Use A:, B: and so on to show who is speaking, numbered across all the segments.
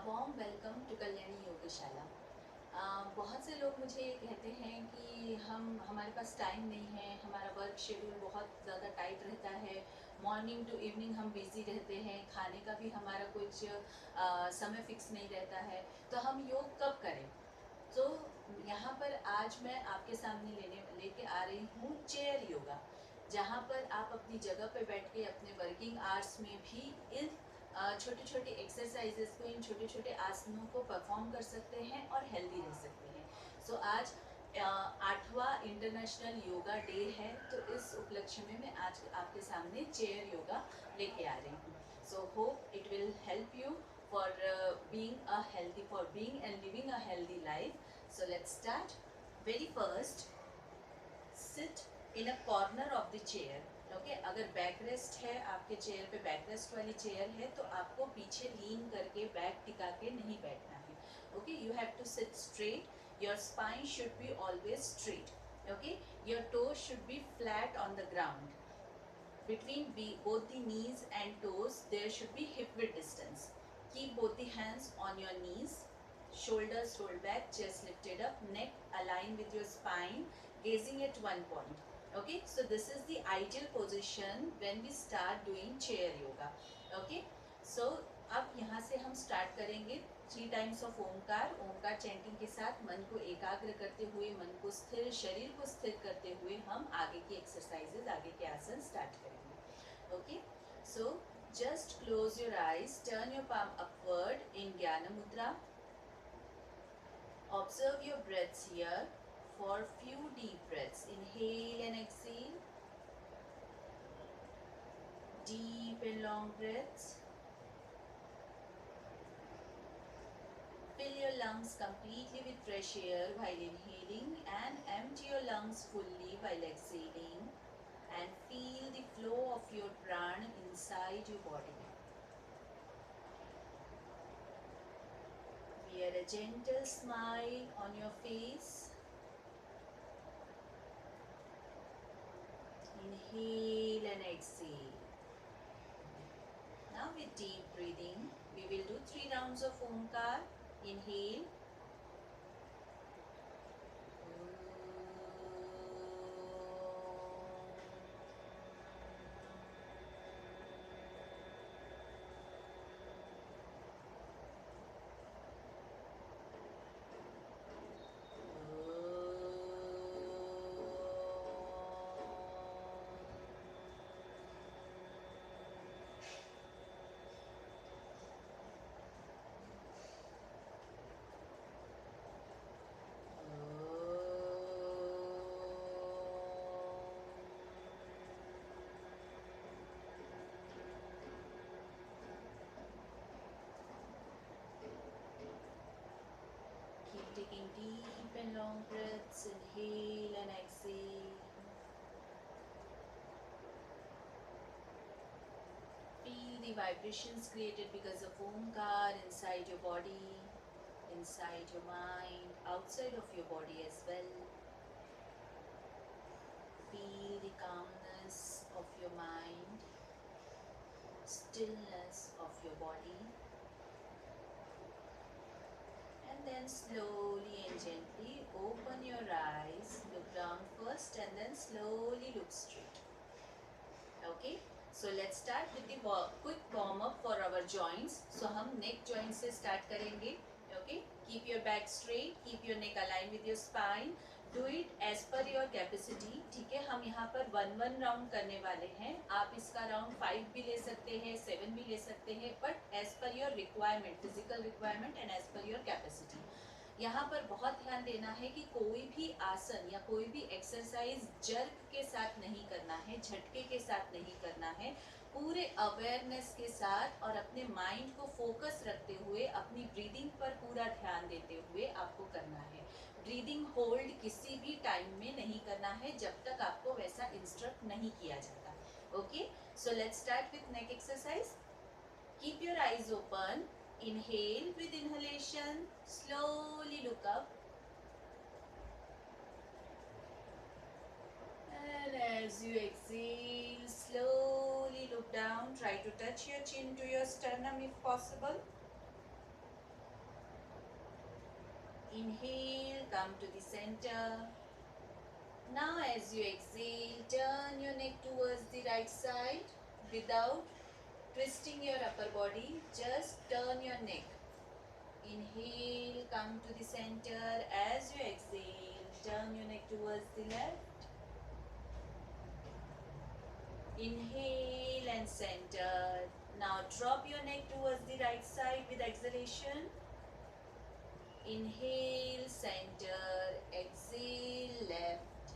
A: Warm welcome to Kalyani Yogshala. बहुत से लोग मुझे ये कहते हैं कि हमारे पास टाइम नहीं है, हमारा वर्क शेड्यूल बहुत ज़्यादा टाइट रहता है, मॉर्निंग टू इवनिंग हम बिज़ी रहते हैं, खाने का भी हमारा कुछ समय फिक्स नहीं रहता है, तो हम योग कब करें। तो यहाँ पर आज मैं आपके सामने लेके आ रही हूँ चेयर योगा, जहाँ पर आप अपनी जगह पर बैठ के अपने वर्किंग आवर्स में भी इन छोटे छोटे एक्सरसाइजेस को, इन छोटे छोटे आसनों को परफॉर्म कर सकते हैं और हेल्दी रह सकते हैं। सो आज 8वां इंटरनेशनल योगा डे है, तो इस उपलक्ष्य में मैं आज आपके सामने चेयर योगा लेके आ रही हूँ। So hope it will help you for being and living a healthy life. So let's start. Very first, sit in a corner of the chair. Okay अगर बैक रेस्ट है आपके चेयर पे, बैक रेस्ट वाली chair है, तो आपको पीछे लीन करके बैक टिका के नहीं बैठना है। Okay you have to sit straight, your spine should be always straight. Okay your toes should be flat on the ground. Between both the knees and toes, there should be hip width distance. Keep both the hands on your knees, shoulders rolled back, chest lifted up, neck aligned with your spine, gazing at one point. Okay, so this is the ideal position when we start doing chair yoga. Okay, so अब यहाँ से हम start करेंगे 3 times of Omkar. Omkar chanting के साथ मन को एकाग्र करते हुए, मन को स्थिर, शरीर को स्थिर करते हुए हम आगे की एक्सरसाइजेज, आगे के आसन स्टार्ट करेंगे। Okay so just close your eyes, turn your palm upward in Gyan mudra. Observe your breaths here for few deep breaths. Inhale and exhale, deep and long breaths. Fill your lungs completely with fresh air while inhaling, and empty your lungs fully while exhaling, and feel the flow of your prana inside your body. Wear a gentle smile on your face. Inhale and exhale. Now with deep breathing, we will do 3 rounds of Omkar. Inhale. Keep taking deep and long breaths. Inhale and exhale. Feel the vibrations created because of Omkar inside your body, inside your mind, outside of your body as well. Feel the calmness of your mind, stillness of your body. And then slowly and gently open your eyes, look down first and then slowly look straight. Okay, so let's start with the quick warm up for our joints. So हम neck joint से start करेंगे. Okay, keep your back straight, keep your neck aligned with your spine. Do it as per your capacity. ठीक है, हम यहाँ पर 1 round करने वाले हैं। आप इसका राउंड 5 भी ले सकते हैं, 7 भी ले सकते हैं, but as per your requirement, physical requirement and as per your capacity. यहाँ पर बहुत ध्यान देना है कि कोई भी आसन या कोई भी एक्सरसाइज जर्क के साथ नहीं करना है, झटके के साथ नहीं करना है। पूरे अवेयरनेस के साथ और अपने माइंड को फोकस रखते हुए, अपनी ब्रीदिंग पर पूरा ध्यान देते हुए आपको करना है। ब्रीदिंग होल्ड किसी भी टाइम में नहीं करना है जब तक आपको वैसा इंस्ट्रक्ट नहीं किया जाता। Okay, so let's start with neck exercise. Keep your eyes open. Inhale with inhalation, slowly look up, and as you exhale, slowly look down. Try to touch your chin to your sternum if possible. Inhale, come to the center. Now as you exhale, turn your neck towards the right side without twisting your upper body. Just turn your neck. Inhale, come to the center. As you exhale, turn your neck towards the left. Inhale and center. Now drop your neck towards the right side with exhalation. Inhale, center. Exhale, left.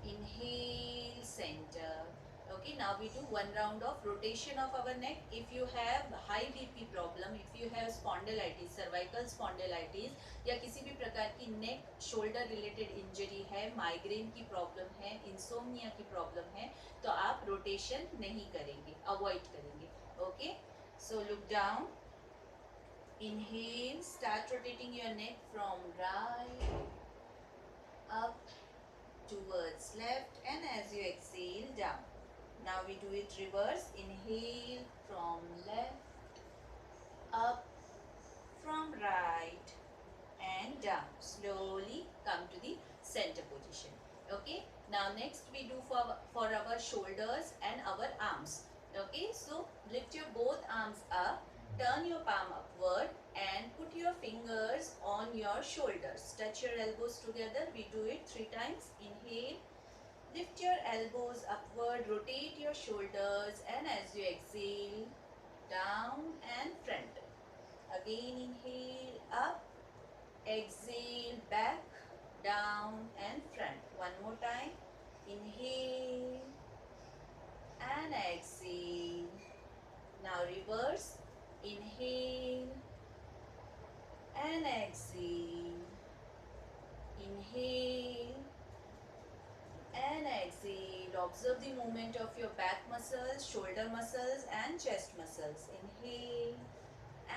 A: Inhale, center. Okay, now we do one round of rotation of our neck. If you have high BP problem, if you have spondylitis, cervical spondylitis या किसी भी प्रकार की neck shoulder related injury है, migraine की problem है, insomnia की problem है, तो आप rotation नहीं करेंगे, avoid करेंगे. Okay, so look down. Inhale, start rotating your neck from right up towards left, and as you exhale, down. Now we do it reverse. Inhale from left up, from right and down. Slowly come to the center position. Okay, now next we do for our shoulders and our arms. Okay, so lift your both arms up, turn your palm upward and put your fingers on your shoulders. Touch your elbows together. We do it 3 times. Inhale, lift your elbows upward, rotate your shoulders, and as you exhale, down and front. Again inhale, up, exhale, back, down and front. One more time. Inhale and exhale. Now reverse. Inhale and exhale. Inhale and exhale. Observe the movement of your back muscles, shoulder muscles and chest muscles. Inhale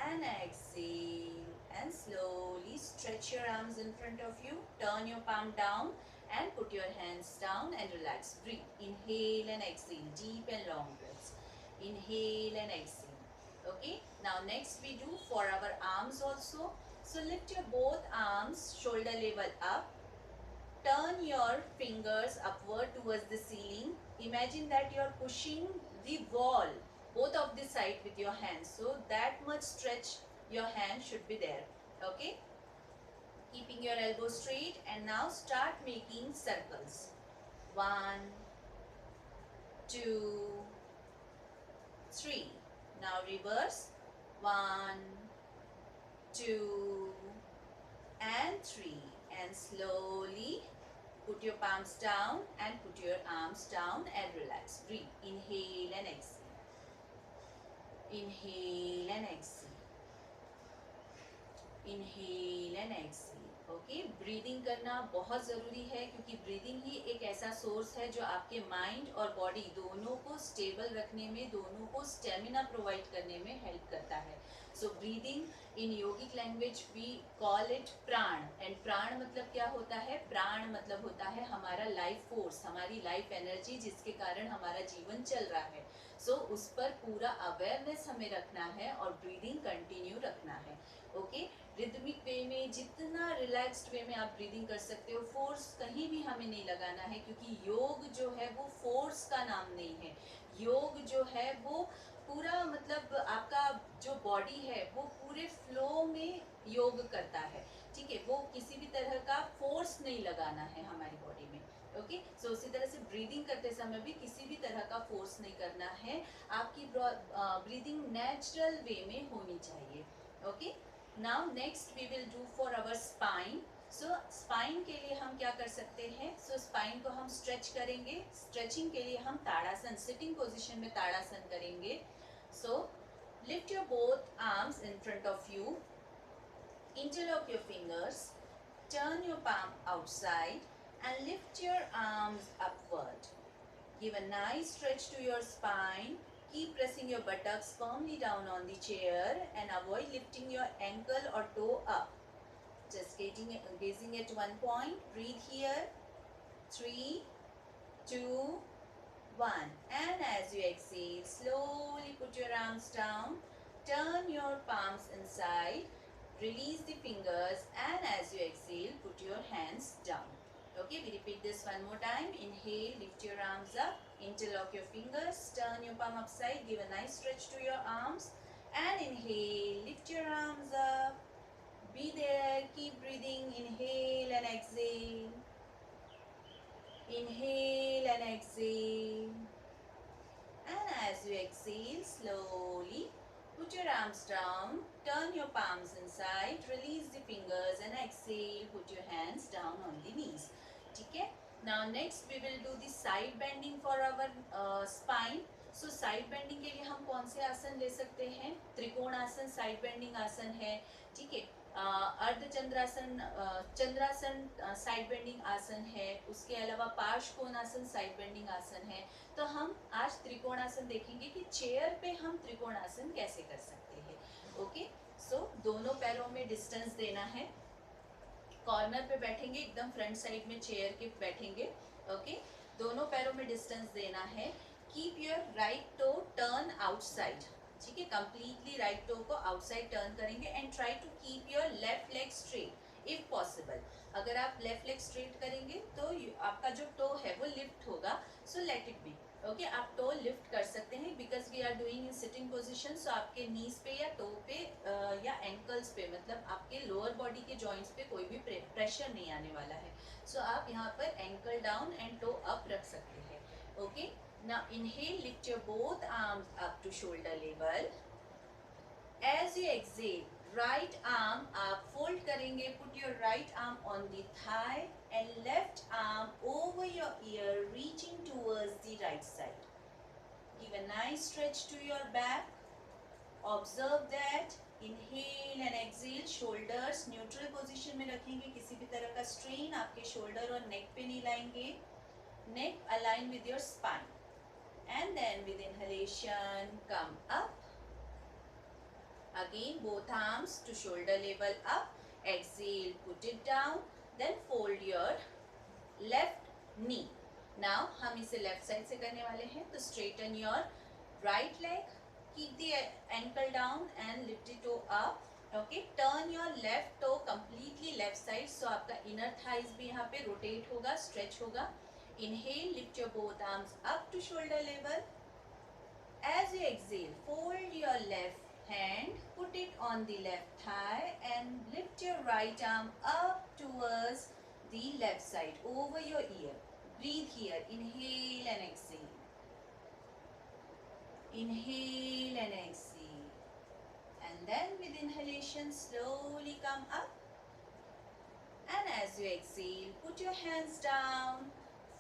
A: and exhale, and slowly stretch your arms in front of you. Turn your palm down and put your hands down and relax. Breathe. Inhale and exhale. Deep and long breaths. Inhale and exhale. Okay, now next we do for our arms also. So lift your both arms shoulder level up. Turn your fingers upward towards the ceiling. Imagine that you are pushing the wall, both of the side with your hands. So that much stretch your hand should be there. Okay. Keeping your elbows straight, and now start making circles. 1, 2, 3. Now reverse. 1, 2 and 3. And slowly put your palms down and put your arms down and relax. Breathe. Inhale and exhale. Inhale and exhale. Inhale and exhale. Okay, breathing करना बहुत ज़रूरी है, क्योंकि breathing ही एक ऐसा source है जो आपके माइंड और बॉडी दोनों को स्टेबल रखने में, दोनों को स्टेमिना प्रोवाइड करने में हेल्प करता है. So breathing in yogic language we call it prana. And prana मतलब क्या होता है? प्राण मतलब होता है हमारा लाइफ फोर्स, हमारी लाइफ एनर्जी, जिसके कारण हमारा जीवन चल रहा है. सो उस पर पूरा अवेयरनेस हमें रखना है और ब्रीदिंग कंटिन्यू रखना है. ओके, रिदमिक वे में, जितना रिलैक्स्ड वे में आप ब्रीदिंग कर सकते हो. फोर्स कहीं भी हमें नहीं लगाना है, क्योंकि योग जो है वो फोर्स का नाम नहीं है. योग जो है वो पूरा मतलब आपका जो बॉडी है वो पूरे फ्लो में योग करता है. ठीक है, वो किसी भी तरह का फोर्स नहीं लगाना है हमारी बॉडी में. ओके, सो उसी तरह से ब्रीदिंग करते समय भी किसी भी तरह का फोर्स नहीं करना है. आपकी ब्रीदिंग नेचुरल वे में होनी चाहिए. Okay, now next we will do for our spine. So spine के लिए हम क्या कर सकते हैं? सो स्पाइन को हम स्ट्रेच करेंगे. स्ट्रेचिंग के लिए हम ताड़ासन, सिटिंग पोजीशन में ताड़ासन करेंगे. So lift your both arms in front of you, interlock your fingers, turn your palm outside and lift your arms upward. Give a nice stretch to your spine. Keep pressing your buttocks firmly down on the chair and avoid lifting your ankle or toe up. Just gazing at one point. Breathe here. 3, 2, 1. And as you exhale, slowly put your arms down. Turn your palms inside. Release the fingers, and as you exhale, put your hands down. Okay, we repeat this one more time. Inhale, lift your arms up, interlock your fingers, turn your palm upside, give a nice stretch to your arms, and inhale, lift your arms up. Be there, keep breathing. Inhale and exhale. Inhale and exhale. And as you exhale, slowly put your arms down, turn your palms inside, release the fingers and exhale, put your hands down on the knees. Okay? Now next we will do the side bending for our spine. So side bending के लिए हम कौन से आसन ले सकते हैं? त्रिकोण आसन साइड बेंडिंग आसन है, ठीक है। अर्ध चंद्रासन, चंद्रासन साइड बेंडिंग आसन है, उसके अलावा पार्श्व कोणासन साइड बेंडिंग आसन है। तो हम आज त्रिकोणासन देखेंगे कि चेयर पे हम त्रिकोणासन कैसे कर सकते हैं। ओके, सो दोनों पैरों में डिस्टेंस देना है, कॉर्नर पे बैठेंगे, एकदम फ्रंट साइड में चेयर के बैठेंगे। ओके, दोनों पैरों में डिस्टेंस देना है। Keep your right toe turn outside, ठीक है, कंप्लीटली राइट टो को आउटसाइड टर्न करेंगे and try to keep your left leg straight if possible. अगर आप लेफ्ट लेग स्ट्रेट करेंगे तो आपका जो टो है वो लिफ्ट होगा, so let it be. Okay, आप टो लिफ्ट कर सकते हैं because we are doing in sitting position, so आपके नीज पे या टो पे या एंकल्स पे, मतलब आपके लोअर बॉडी के जॉइंट्स पे कोई भी प्रेशर नहीं आने वाला है। सो आप यहाँ पर ankle down and toe up रख सकते हैं। Okay, now inhale, lift your both arms up to shoulder level. As you exhale, right arm आप fold करेंगे, put your right arm on the thigh and left arm over your ear, reaching towards the right side. Give a nice stretch to your back. Observe that. Inhale and exhale. Shoulders neutral position में रखेंगे, किसी भी तरह का strain आपके shoulder और neck पे नहीं लाएंगे. Neck align with your spine. And then with inhalation, come up. Again, both arms to shoulder level up. Exhale, put it down. Then fold your left knee. Now हम इसे left side से करने वाले हैं, तो straighten your right leg. Keep the ankle down and lift the toe up. Okay, turn your left toe completely left side. So आपका inner thighs भी यहाँ पे rotate होगा, stretch होगा. Inhale, lift your both arms up to shoulder level. As you exhale, fold your left hand, put it on the left thigh and lift your right arm up towards the left side over your ear. Breathe here. Inhale and exhale. Inhale and exhale. And then with inhalation, slowly come up. And as you exhale, put your hands down.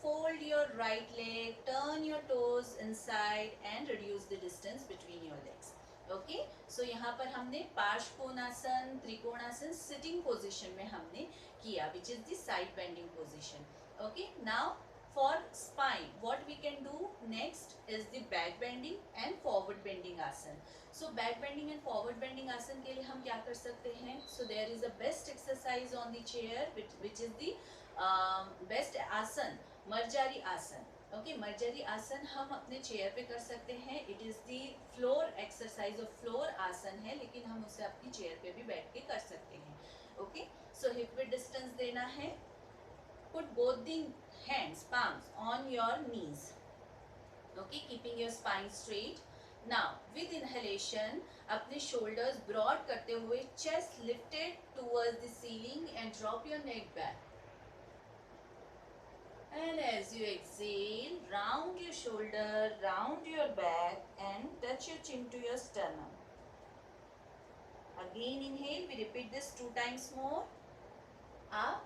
A: Fold your right leg, turn your toes inside and reduce the distance between your legs. Okay, so यहाँ पर हमने पार्श्व कोणासन, trikonasana sitting position में हमने किया, which is the side bending position. Okay, now for spine, what we can do next is the back bending and forward bending asan. So back bending and forward bending asan के लिए हम क्या कर सकते हैं? So there is a best exercise on the chair, which is the best asan, मर्जारी आसन. Okay, मर्जारी आसन हम अपने चेयर पे कर सकते हैं. It is the floor exercise of floor आसन है, लेकिन हम उसे अपनी चेयर पे भी बैठ के कर सकते हैं. ओके, सो हिप विड्थ डिस्टेंस देना है. Put both the hands, palms on your knees. Okay, keeping your spine straight. Now with inhalation अपने शोल्डर्स ब्रॉड करते हुए chest lifted towards the ceiling and drop your neck back. And as you exhale, round your shoulder, round your back and touch your chin to your sternum. Again inhale, we repeat this 2 times more. Up.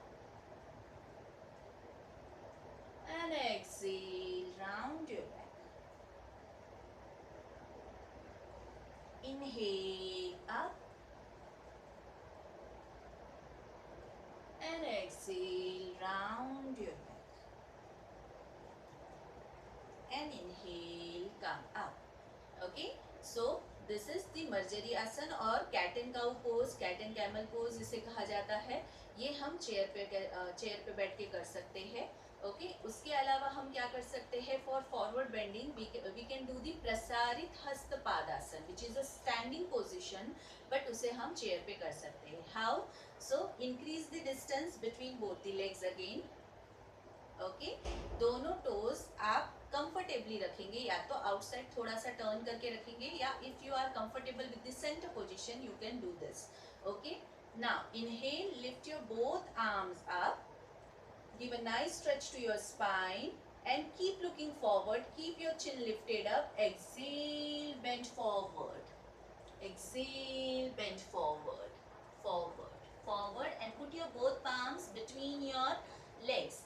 A: And exhale, round your back. Inhale, up. And exhale, round your back. And inhale, come up. Okay, so this is the marjari asana और cat and cow pose, cat and camel pose इसे कहा जाता है. ये हम chair पे बैठ के कर सकते हैं. ओके, उसके अलावा हम क्या कर सकते हैं? For forward bending we can do the Prasarita Hasta Padasana, which is a standing position but उसे हम चेयर पे कर सकते हैं. How? So increase the distance between both the legs again. Okay, दोनों टोज आप कंफर्टेबली रखेंगे, या तो आउटसाइड थोड़ा सा टर्न करके रखेंगे, या if you are comfortable with the centre position you can do this. Okay, now inhale, lift your both arms up, give a nice stretch to your spine and keep looking forward, keep your chin lifted up. Exhale, bend forward. Exhale, bend forward, forward, forward, and put your both palms between your legs.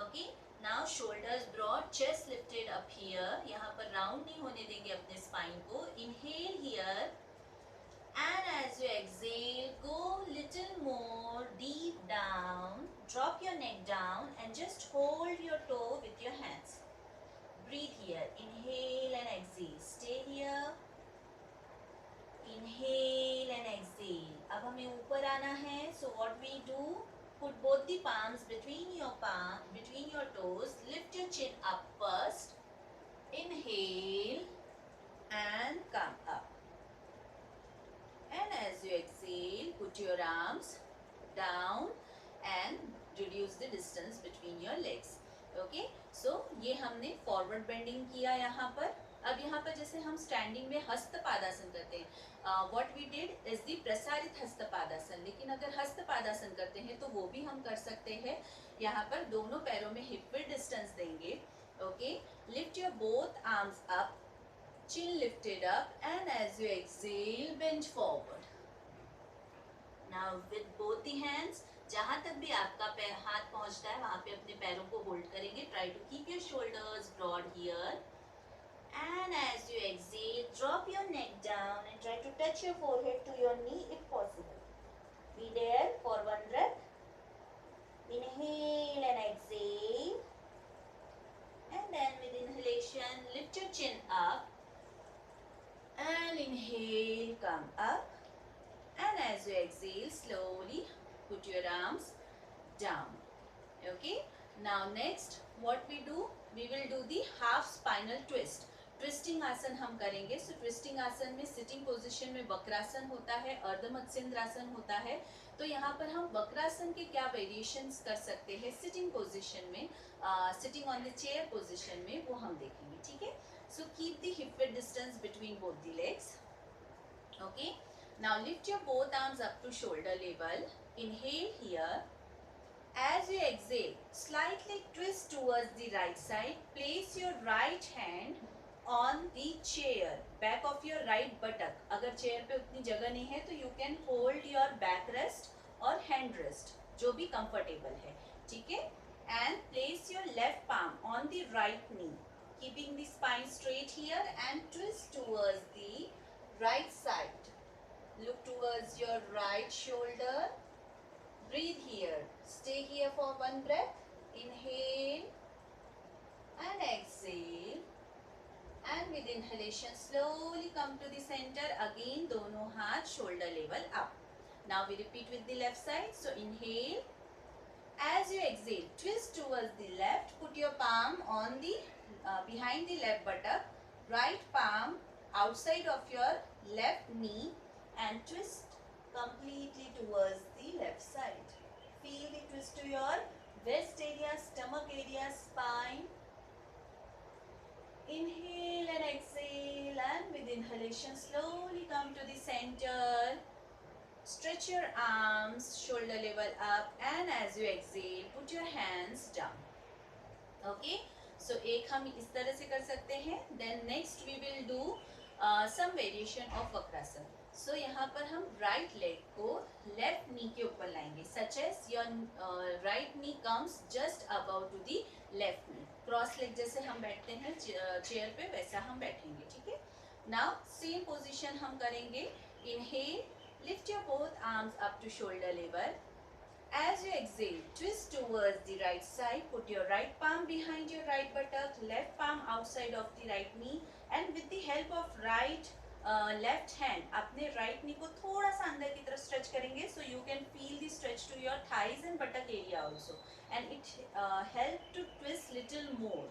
A: Okay, now shoulders broad, chest lifted up here. यहाँ पर round नहीं होने देंगे अपने spine को. Inhale here, and as you exhale, go little more deep down. Drop your neck down and just hold your toe with your hands. Breathe here. Inhale and exhale. Stay here. Inhale and exhale. अब हमें ऊपर आना है. So what we do? Put both the palms between your toes. Lift your chin up first. Inhale and come up. And as you exhale, put your arms down and reduce the distance between your legs. Okay, so ये हमने forward bending किया यहाँ पर. अब यहाँ पर जैसे हम स्टैंडिंग में हस्तपादासन करते हैं, what we did is the प्रसारित हस्तपादासन. लेकिन अगर हस्तपादासन करते हैं तो वो भी हम कर सकते हैं. यहाँ पर दोनों पैरों में हिप विड्थ डिस्टेंस देंगे. Okay, lift your both arms up, chin lifted up, and as you exhale, bend forward. Now with both the hands, जहाँ तक भी आपका पैर हाथ पहुँचता है वहाँ पे अपने पैरों को होल्ड करेंगे. Try to keep your shoulders broad here. And as you exhale, drop your neck down and try to touch your forehead to your knee if possible. Be there for one breath. Inhale and exhale. And then with inhalation, lift your chin up. And inhale, come up. And as you exhale, slowly put your arms down. Okay, now next what we do, we will do the half spinal twist. Twisting आसन हम करेंगे. सो twisting आसन में sitting position में वक्रासन होता है, अर्धमत्स्येंद्रासन होता है. तो यहाँ पर हम वक्रासन के क्या वेरिएशंस कर सकते हैं सिटिंग पोजीशन में, sitting on the chair position में, वो हम देखेंगे. ठीक है, so keep the hip width distance between both the legs. Okay, now lift your both arms up to shoulder level. Inhale here. As you exhale, slightly twist towards the right side. Place your right hand on the chair, back of your right buttock. अगर chair पे उतनी जगह नहीं है तो you can hold your back rest और hand rest, जो भी comfortable है. ठीक है, and place your left palm on the right knee, keeping the spine straight here, and twist towards the right side. Look towards your right shoulder. Breathe here. Stay here for one breath. Inhale and exhale. And with inhalation, slowly come to the center. Again, दोनों हाथ shoulder level up. Now we repeat with the left side. So inhale. As you exhale, twist towards the left. Put your palm on the behind the left buttock. Right palm outside of your left knee. And twist completely towards the left side. Feel the twist to your waist area, stomach area, spine. Inhale and exhale, and with inhalation slowly come to the center. Stretch your arms shoulder level up, and as you exhale put your hands down. Okay, so एक हम इस तरह से कर सकते हैं. Then next we will do some variation of Vakrasana. So यहाँ पर हम right leg को left knee के ऊपर लाएंगे, such as your right knee comes just above to the left knee. Cross leg जैसे हम बैठते हैं चेयर पे, वैसा हम बैठेंगे. ठीक है, नाउ सेम पोजीशन हम करेंगे. Inhale, lift your both arms up to shoulder level. As you exhale, twist towards the right side. Put your right palm behind your right buttock, left palm outside of the right knee, and with the help of left hand अपने right knee को थोड़ा सा अंदर की तरफ stretch करेंगे. So you can feel the stretch to your thighs and buttock area also, and it help to twist little more.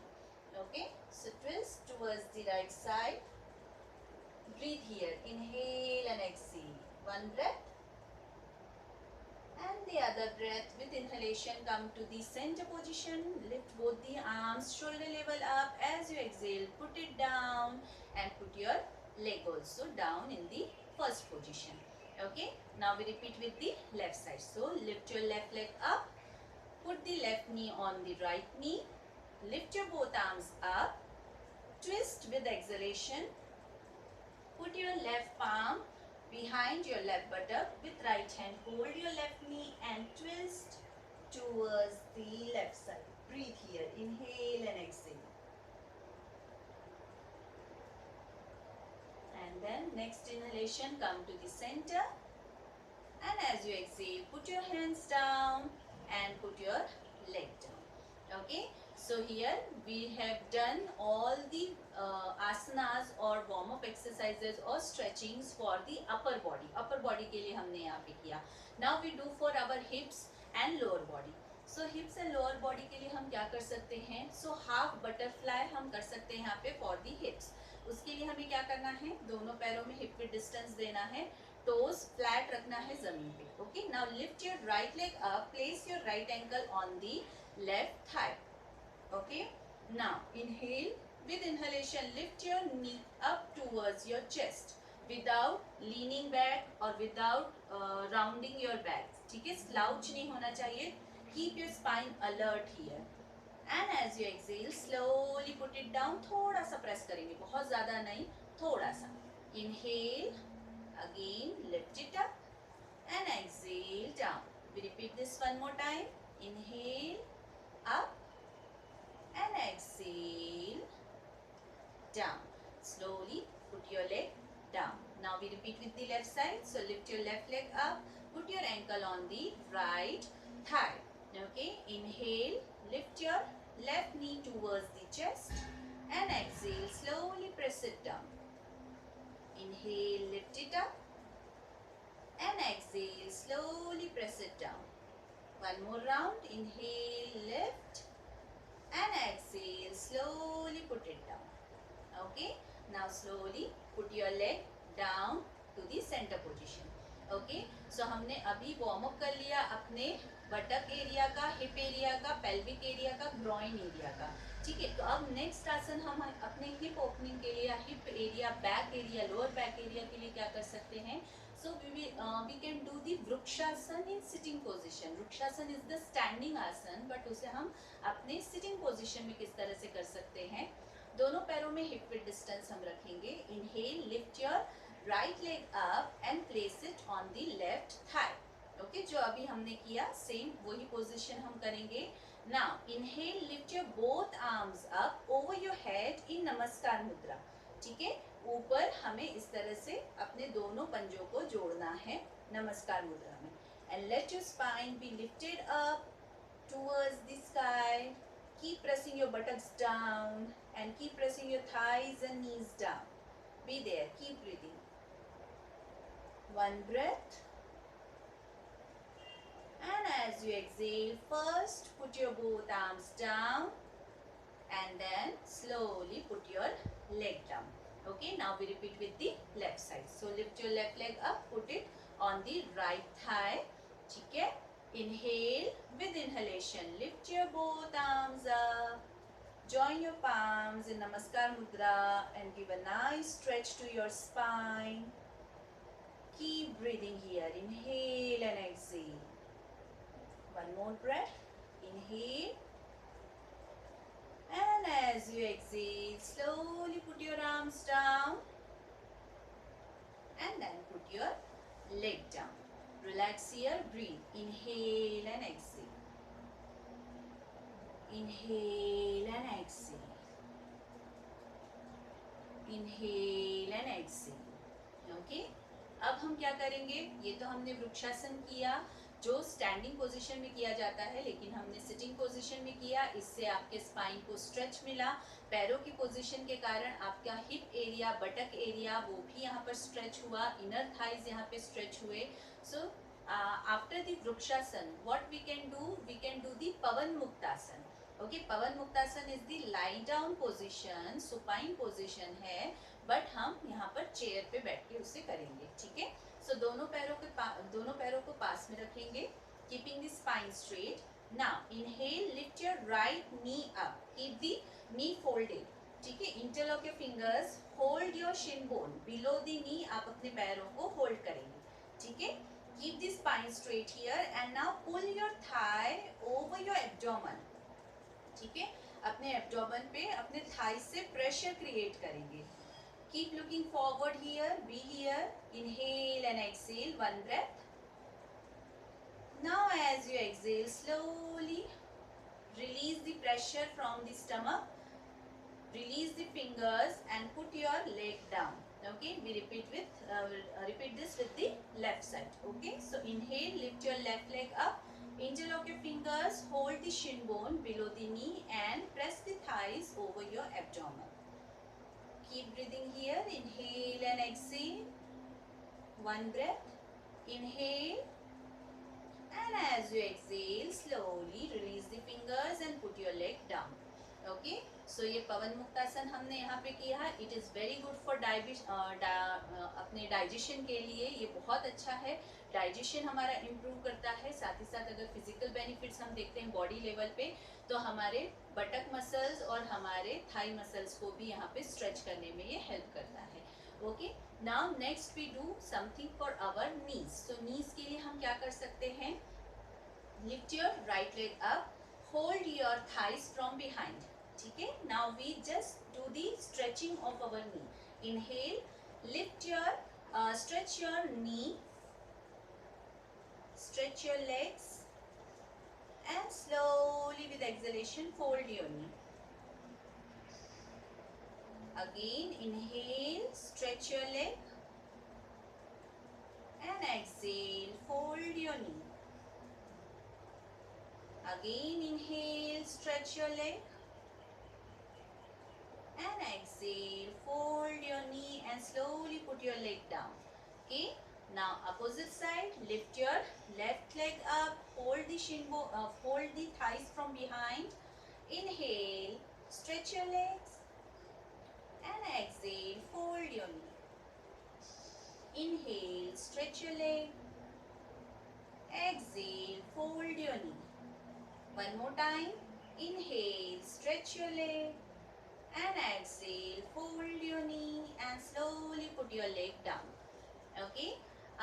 A: Okay, so twist towards the right side. Breathe here. Inhale and exhale. One breath. And the other breath. With inhalation, come to the center position. Lift both the arms, shoulder level up. As you exhale, put it down and put your leg also down in the first position. Okay. Now we repeat with the left side. So lift your left leg up. Put the left knee on the right knee. Lift your both arms up. Twist with exhalation. Put your left palm behind your left buttock. With right hand, hold your left knee and twist towards the left side. Breathe here. Inhale and exhale. And then next inhalation, come to the center. And as you exhale, put your hands down and put your leg down. Okay. So here we have done all the asanas or warm up exercises or stretchings for the upper body. Upper body के लिए हमने यहाँ पे किया. Now we do for our hips and lower body. So hips and lower body के लिए हम क्या कर सकते हैं? So half butterfly हम कर सकते हैं यहाँ पे for the hips. उसके लिए हमें क्या करना है? दोनों पैरों में hip width distance देना है. Toes flat रखना है जमीन पे. Okay. Now lift your right leg up. Place your right ankle on the left thigh. Okay. Now inhale. With inhalation, lift your knee up towards your chest without leaning back or without rounding your back. ठीक है. Slouch नहीं होना चाहिए. Keep your spine alert here. And as you exhale, slowly put it down. थोड़ा सा press करेंगे. बहुत ज़्यादा नहीं. थोड़ा सा. Inhale. Again, lift it up. And exhale down. We repeat this one more time. Inhale. Up. And exhale down. Slowly put your leg down. Now we repeat with the left side. So lift your left leg up. Put your ankle on the right thigh. Okay. Inhale. Lift your left knee towards the chest. And exhale. Slowly press it down. Inhale. Lift it up. And exhale. Slowly press it down. One more round. Inhale. Lift. And exhale, slowly put it down. Okay. Now slowly put your leg down to the center position. Okay. So हमने अभी warm up कर लिया अपने बटक area का, hip area का, pelvic area का, groin area का. ठीक है. तो अब नेक्स्ट आसन हम अपने हिप ओपनिंग के लिए, hip area, back area, lower back area के लिए क्या कर सकते हैं? So we can do the vrukshasana in sitting position. Vrukshasana is the standing आसन, but उसे हम अपने sitting position में किस तरह से कर सकते हैं? दोनों पैरों में hip width distance हम रखेंगे. Inhale, lift your right leg up and place it on the left thigh. Okay, जो अभी हमने किया same वही position हम करेंगे. Now inhale, lift your both arms up over your head in नमस्कार मुद्रा. ठीक है. ऊपर हमें इस तरह से अपने दोनों पंजों को जोड़ना है नमस्कार मुद्रा में. And let your spine be lifted up towards the sky. Keep pressing your buttocks down and keep pressing your thighs and knees down. Be there. Keep breathing. One breath. And as you exhale, first put your both arms down and then slowly put your leg down. Okay, now we repeat with the left side. So lift your left leg up, put it on the right thigh. ठीक है. Inhale. With inhalation, lift your both arms up. Join your palms in Namaskar Mudra and give a nice stretch to your spine. Keep breathing here. Inhale and exhale. One more breath. Inhale. And as you exhale, slowly put your arms down and then put your leg down. Relax here, breathe. Inhale and exhale. Inhale and exhale. Inhale and exhale. Okay? अब हम क्या करेंगे? ये तो हमने वृक्षासन किया जो standing position में किया जाता है, लेकिन हमने सिटिंग पोजीशन में किया. इससे आपके स्पाइन को स्ट्रेच मिला. पैरों की पोजीशन के कारण आपका हिप एरिया, बटक एरिया वो भी यहाँ पर स्ट्रेच हुआ. इनर थाइज यहाँ पे स्ट्रेच हुए. So after the vrikshasana what we can do the pawan muktasana. Okay, pawan muktasana is the lie down position, supine position है, बट हम यहाँ पर चेयर पे बैठ के उसे करेंगे. ठीक है. सो दोनों पैरों को पास में रखेंगे, keeping the spine straight. Now inhale, lift your right knee up, keep the knee folded. ठीक है, interlock your fingers, hold your shin bone below the knee. आप अपने पैरों को होल्ड करेंगे. ठीक है, keep the spine straight here and now pull your thigh over your abdomen. ठीक है, अपने एब्डोमेन पे अपने थाई से प्रेशर क्रिएट करेंगे. Keep looking forward here, be here. Inhale and exhale, one breath. Now as you exhale, slowly release the pressure from the stomach. Release the fingers and put your leg down. Okay, we repeat this with the left side. Okay, so inhale, lift your left leg up, interlock your fingers, hold the shin bone below the knee and press the thighs over your abdomen. Keep breathing here. Inhale and exhale, one breath. Inhale, and as you exhale, slowly release the fingers and put your leg down. Okay, so ये पवन मुक्तासन हमने यहाँ पे किया है. It is very good for अपने digestion के लिए. ये बहुत अच्छा है, डाइजेशन हमारा इम्प्रूव करता है. साथ ही साथ अगर फिजिकल बेनिफिट्स हम देखते हैं बॉडी लेवल पे, तो हमारे बटक मसल्स और हमारे थाई मसल्स को भी यहाँ पे स्ट्रेच करने में ये हेल्प करता है. Okay, now next we do something for our knees. So knees के लिए हम क्या कर सकते हैं? Lift your right leg up, hold your thighs from behind. ठीक है, now we just do the stretching of our knee. Inhale, lift your stretch your knee, stretch your legs and slowly with exhalation fold your knee. Again inhale, stretch your leg and exhale, fold your knee. Again inhale, stretch your leg and exhale, fold your knee and slowly put your leg down. Okay, now opposite side, lift your left leg up, hold the hold the thighs from behind. Inhale, stretch your legs and exhale, fold your knee. Inhale, stretch your leg, exhale, fold your knee. One more time. Inhale, stretch your leg and exhale, fold your knee and slowly put your leg down. Okay,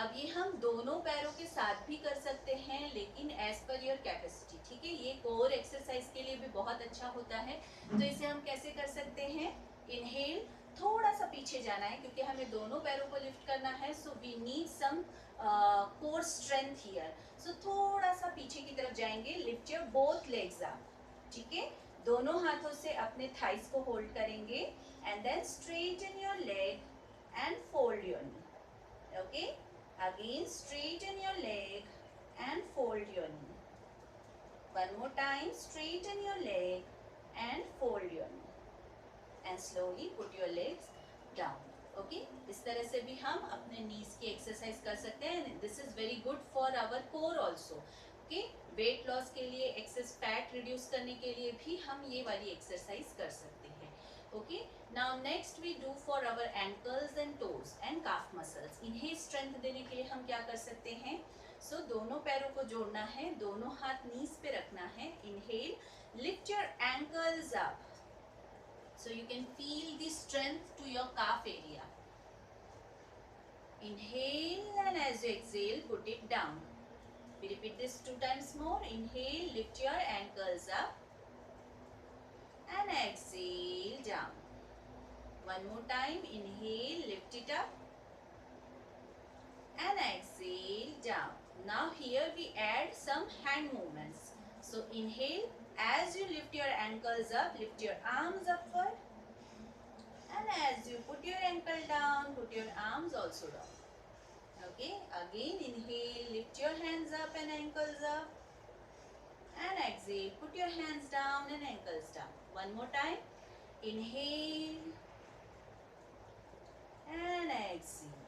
A: अब ये हम दोनों पैरों के साथ भी कर सकते हैं, लेकिन एज पर योर कैपेसिटी. ठीक है, ये कोर एक्सरसाइज के लिए भी बहुत अच्छा होता है. तो इसे हम कैसे कर सकते हैं? इनहेल, थोड़ा सा पीछे जाना है क्योंकि हमें दोनों पैरों को लिफ्ट करना है. So we need some core strength here. So थोड़ा सा पीछे की तरफ जाएंगे. Lift your both legs up. ठीक है, दोनों हाथों से अपने थाइस को होल्ड करेंगे and then straighten your leg and fold your knee. Okay, again straighten your leg and fold your knee. One more time, straighten your leg and fold your knee and slowly put your legs down. Okay, इस तरह से भी हम अपने नीज की exercise कर सकते हैं. This is very good for our core also. Okay, weight loss के लिए, एक्सेस फैट रिड्यूस करने के लिए भी हम ये वाली एक्सरसाइज कर सकते हैं. Okay, now next we do for our ankles and toes and calf muscles. इन्हें स्ट्रेंथ देने के लिए हम क्या कर सकते हैं? सो दोनों पैरों को जोड़ना है, दोनों हाथ नीज पे रखना है. Inhale, lift your ankles up so you can feel the strength to your calf area. Inhale and as you exhale, put it down. We repeat this 2 times more. Inhale, lift your ankles up and exhale down. One more time. Inhale, lift it up and exhale down. Now here we add some hand movements. So inhale, as you lift your ankles up, lift your arms upward, and as you put your ankle down, put your arms also down. Okay, again inhale, lift your hands up and ankles up, and exhale, put your hands down and ankles down. One more time. Inhale and exhale.